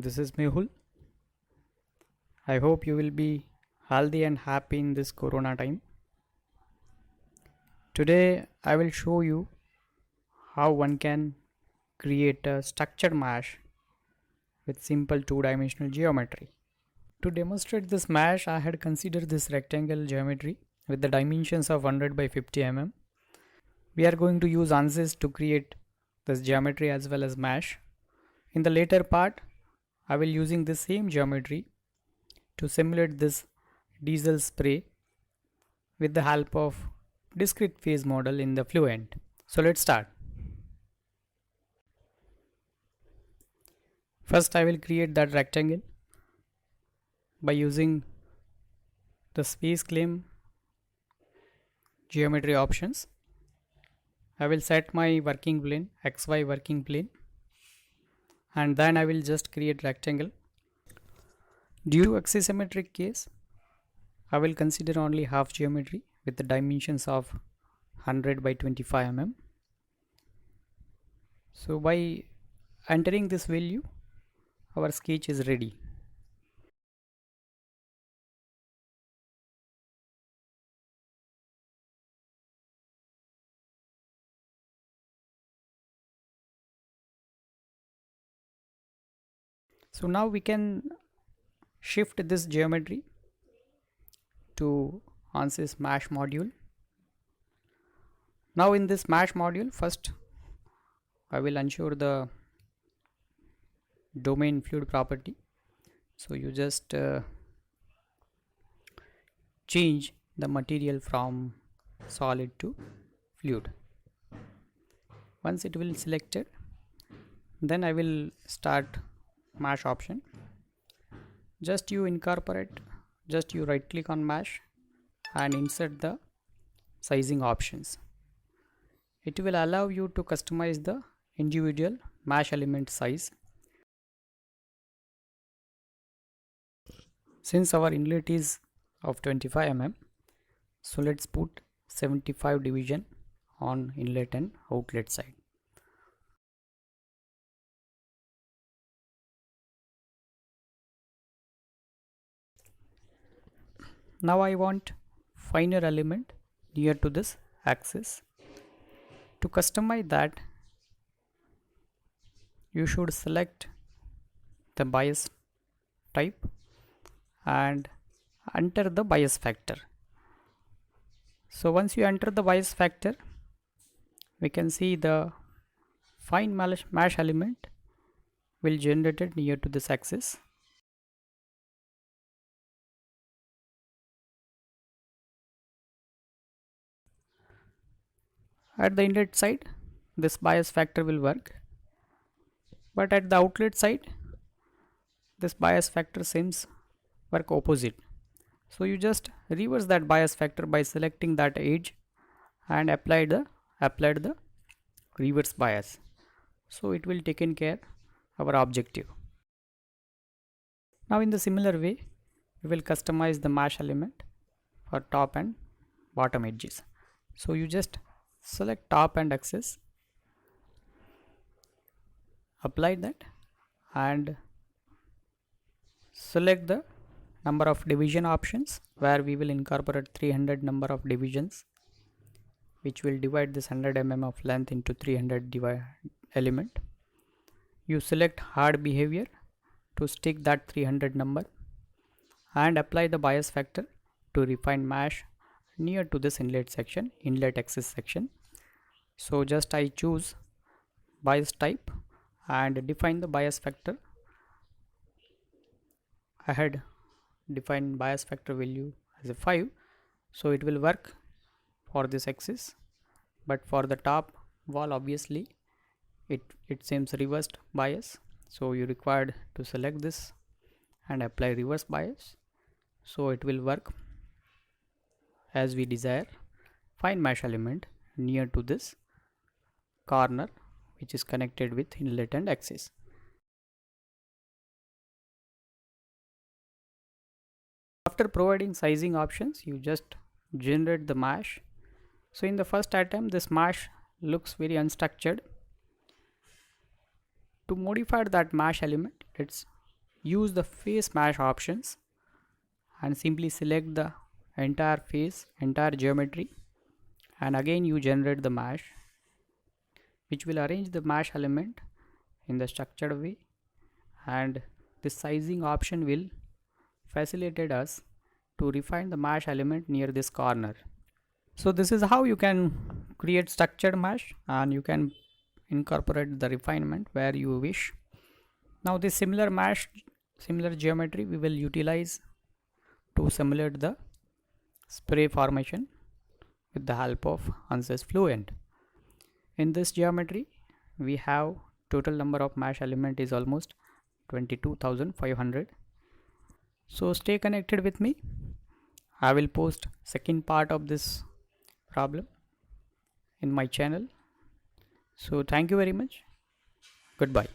This is Mehul. I hope you will be healthy and happy in this corona time. Today I will show you how one can create a structured mesh with simple two-dimensional geometry. To demonstrate this mesh, I had considered this rectangle geometry with the dimensions of 100 by 50 mm. We are going to use ANSYS to create this geometry as well as mesh. In the later part, I will using the same geometry to simulate this diesel spray with the help of discrete phase model in the Fluent. So let's start. First I will create that rectangle by using the space claim geometry options. I will set my working plane, XY working plane, and then I will just create rectangle. Due to axisymmetric case, I will consider only half geometry with the dimensions of 100 by 25 mm. So by entering this value, our sketch is ready. So now we can shift this geometry to ANSYS mesh module. Now in this mesh module, first I will ensure the domain fluid property. So you just change the material from solid to fluid. Once it will selected, then I will start mesh option. Just you right click on mesh and insert the sizing options. It will allow you to customize the individual mesh element size. Since our inlet is of 25 mm, so let's put 75 division on inlet and outlet side. Now I want finer element near to this axis. To customize that, you should select the bias type and enter the bias factor. So once you enter the bias factor, we can see the fine mesh element will generated near to this axis. At the inlet side, this bias factor will work, but at the outlet side, this bias factor seems work opposite. So you just reverse that bias factor by selecting that edge and applied the reverse bias. So it will taken care our objective. Now in the similar way, we will customize the mesh element for top and bottom edges. So you just select top and axis, apply that and select the number of division options, where we will incorporate 300 number of divisions, which will divide this 100 mm of length into 300 element. You select hard behavior to stick that 300 number and apply the bias factor to refine mesh near to this inlet axis section. So just I choose bias type and define the bias factor. I had defined bias factor value as a 5, so it will work for this axis, but for the top wall obviously it seems reversed bias, so you required to select this and apply reverse bias, so it will work as we desire. Fine mesh element near to this corner which is connected with inlet and axis. After providing sizing options, you just generate the mesh. So in the first attempt, this mesh looks very unstructured. To modify that mesh element, let's use the face mesh options and simply select the entire face, entire geometry, and again you generate the mesh, which will arrange the mesh element in the structured way, and the sizing option will facilitate us to refine the mesh element near this corner. So this is how you can create structured mesh, and you can incorporate the refinement where you wish. Now this similar mesh, similar geometry we will utilize to simulate the spray formation with the help of ANSYS Fluent. In this geometry we have total number of mesh element is almost 22,500. So stay connected with me. I will post second part of this problem in my channel. So thank you very much. Goodbye.